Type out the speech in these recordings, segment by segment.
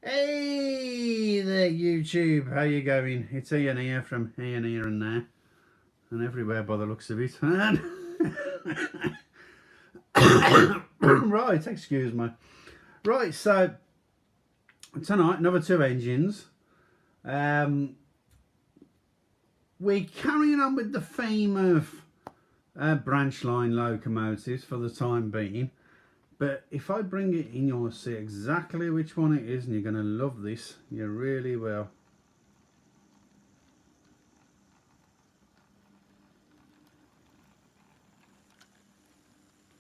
Hey there YouTube, how you going? It's Ian here from Ian here and there and everywhere by the looks of it. Right, excuse me. Right, so tonight another two engines. We're carrying on with the theme of branch line locomotives for the time being. But if I bring it in, you'll see exactly which one it is, and you're going to love this. You really will.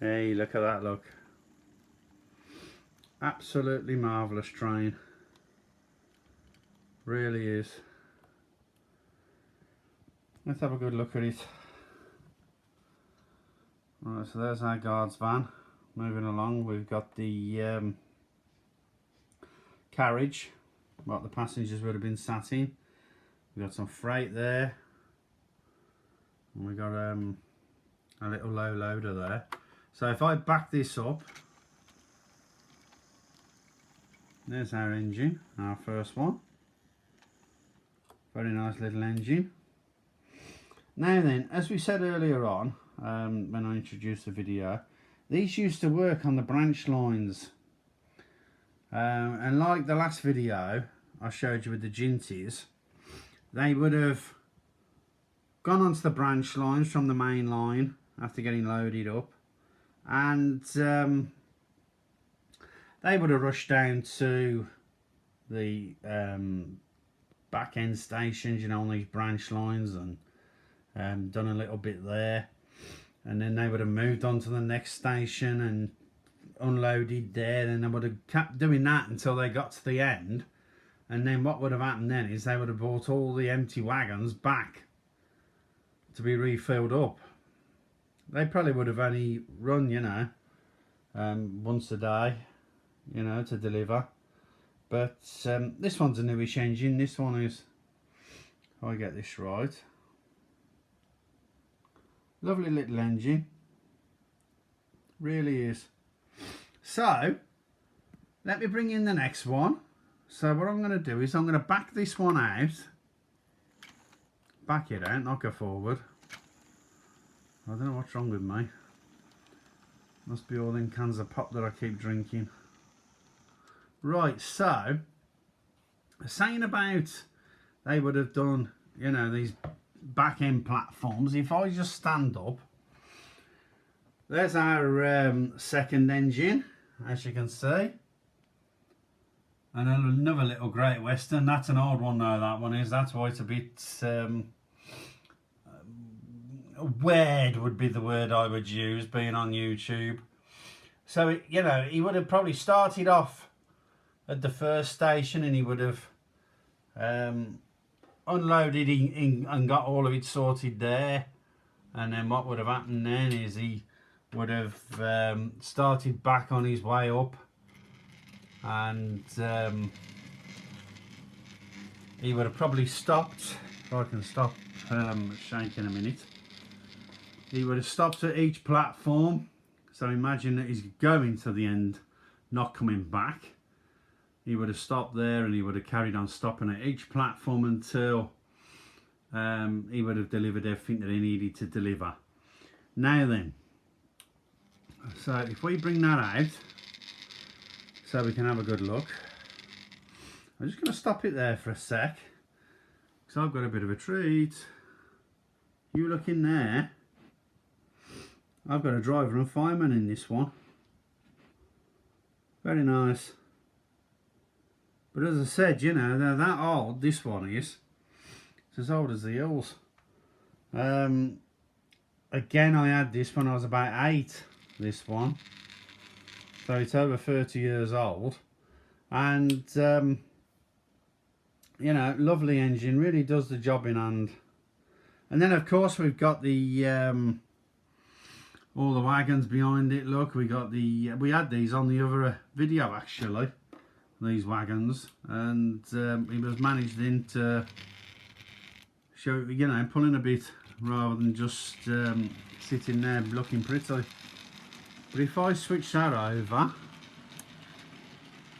Hey, look at that, look. Absolutely marvellous train. Really is. Let's have a good look at it. Right, so there's our guard's van. Moving along, we've got the carriage, what the passengers would have been sat in. We've got some freight there. And we've got a little low loader there. So if I back this up, there's our engine, our first one. Very nice little engine. Now then, as we said earlier on, when I introduced the video, these used to work on the branch lines. And like the last video I showed you with the Ginties, they would have gone onto the branch lines from the main line after getting loaded up, and they would have rushed down to the back end stations, you know, on these branch lines, and done a little bit there, and then they would have moved on to the next station and unloaded there. Then they would have kept doing that until they got to the end, and then what would have happened then is they would have brought all the empty wagons back to be refilled up. They probably would have only run, you know, once a day, you know, to deliver. But this one's a newish engine. This one is, if I get this right, lovely little engine, really is. So let me bring in the next one. So what I'm going to do is I'm going to back this one out, back it out, knock her forward. I don't know what's wrong with me. Must be all them cans of pop that I keep drinking. Right, so saying about they would have done, you know, these back end platforms. If I just stand up, there's our second engine, as you can see, and another little Great Western. That's an old one though, that one is. That's why it's a bit weird would be the word I would use, being on YouTube. So you know, he would have probably started off at the first station, and he would have unloaded and got all of it sorted there, and then what would have happened then is he would have started back on his way up, and he would have probably stopped. If I can stop shaking a minute. He would have stopped at each platform. So imagine that he's going to the end, not coming back. He would have stopped there, and he would have carried on stopping at each platform until he would have delivered everything that he needed to deliver. Now then, so if we bring that out so we can have a good look, I'm just going to stop it there for a sec because I've got a bit of a treat. You look in there. I've got a driver and fireman in this one. Very nice. But as I said, you know, they're that old. This one is. It's as old as the hills. Again, I had this when I was about 8. This one. So it's over 30 years old. And, you know, lovely engine. Really does the job in hand. And then, of course, we've got the all the wagons behind it. Look, we got the we had these on the other video actually, these wagons, and it was managed into show, you know, pulling a bit rather than just sitting there looking pretty. But if I switch that over,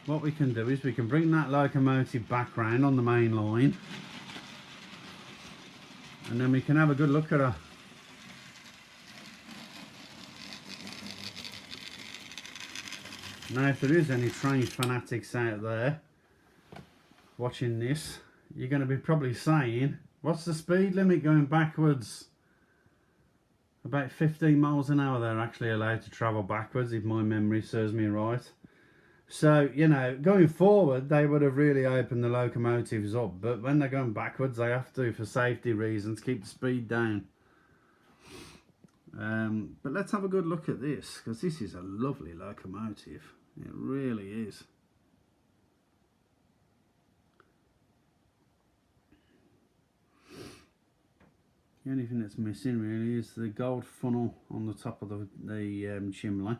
what we can do is we can bring that locomotive back round on the main line, and then we can have a good look at her. Now, if there is any train fanatics out there watching this, you're going to be probably saying, what's the speed limit going backwards? About 15 miles an hour they're actually allowed to travel backwards, if my memory serves me right. So, you know, going forward they would have really opened the locomotives up, but when they're going backwards they have to, for safety reasons, keep the speed down. But let's have a good look at this, because this is a lovely locomotive. It really is. The only thing that's missing really is the gold funnel on the top of the chimney,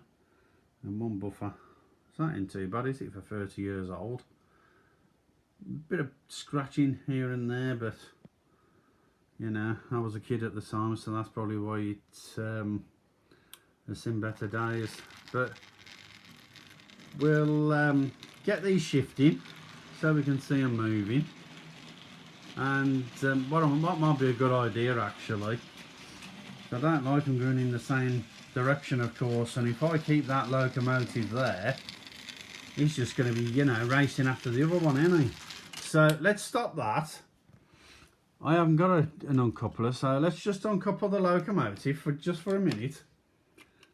and one buffer. It's not in too bad, is it, for 30 years old? Bit of scratching here and there, but you know, I was a kid at the time, so that's probably why it has seen better days. But we'll get these shifting so we can see them moving. And what might be a good idea actually, I don't like them going in the same direction, of course, and if I keep that locomotive there, he's just going to be, you know, racing after the other one, isn't he? So let's stop that. I haven't got an uncoupler, so let's just uncouple the locomotive for just for a minute.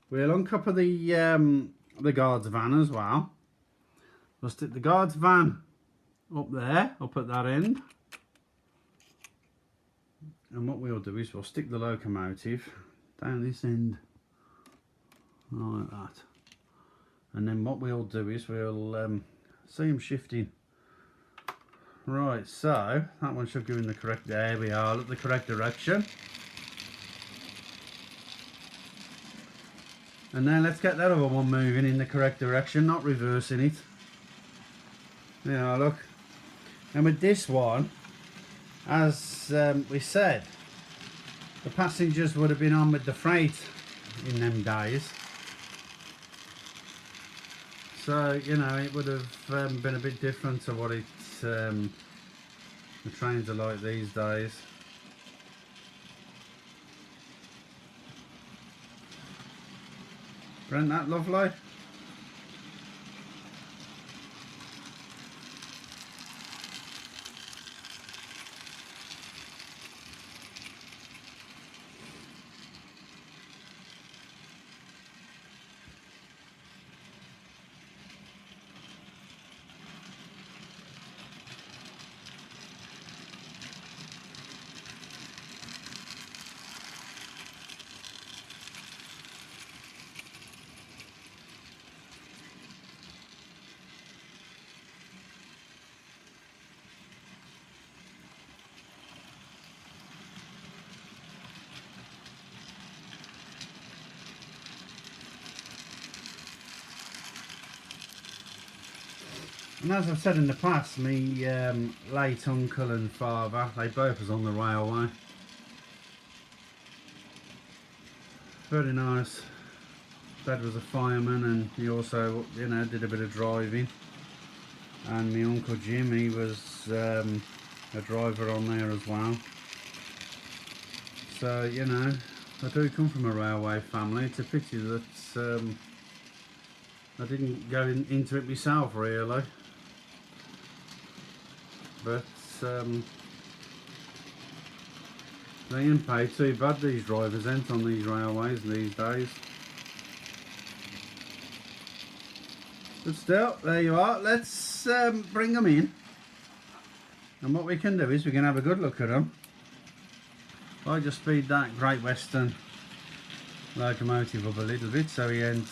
We'll uncouple the guard's van as well. We'll stick the guard's van up there, up at that end. And what we'll do is we'll stick the locomotive down this end, like that. And then what we'll do is we'll see them shifting. Right, so that one should go in the correct, there we are, look, the correct direction. And now let's get that other one moving in the correct direction, not reversing it. Yeah, look. And with this one, as we said, the passengers would have been on with the freight in them days. So, you know, it would have been a bit different to what the trains are like these days. Isn't that lovely? And as I've said in the past, me late uncle and father, they both was on the railway. Very nice. Dad was a fireman and he also, you know, did a bit of driving. And my Uncle Jim, he was a driver on there as well. So, you know, I do come from a railway family. It's a pity that I didn't go into it myself, really. But they ain't paid too bad, these drivers ain't, on these railways these days. But still, there you are. Let's bring them in. And what we can do is we can have a good look at them. I just speed that Great Western locomotive up a little bit so he ain't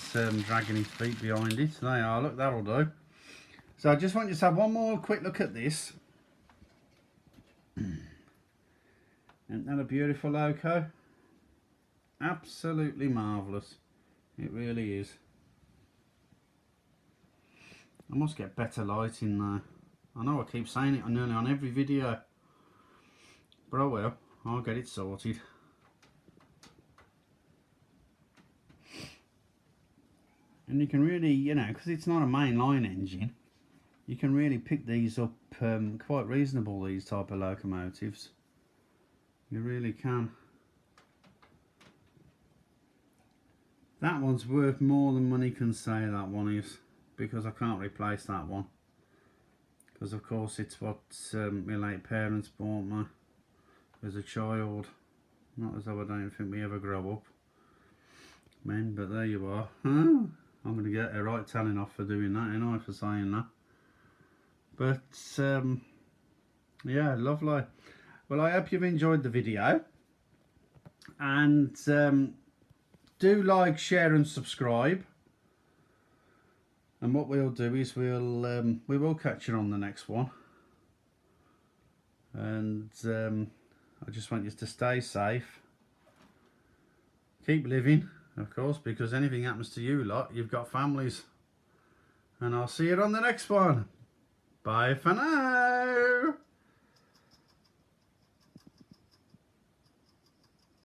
dragging his feet behind it. There you are, look, that'll do. So I just want you to have one more quick look at this. Isn't that a beautiful loco? Absolutely marvellous. It really is. I must get better lighting there. I know I keep saying it nearly on every video, but I will. I'll get it sorted. And you can really, you know, because it's not a mainline engine, you can really pick these up quite reasonable, these type of locomotives. You really can. That one's worth more than money can say, that one is, because I can't replace that one. Because of course it's what my late parents bought me as a child. Not as though I don't think we ever grow up, men, but there you are. I'm going to get a right telling off for doing that, ain't I, for saying that. But yeah, lovely. Well, I hope you've enjoyed the video, and do like, share and subscribe. And what we'll do is we will catch you on the next one. And I just want you to stay safe, keep living, of course, because anything happens to you lot, you've got families. And I'll see you on the next one. Bye for now.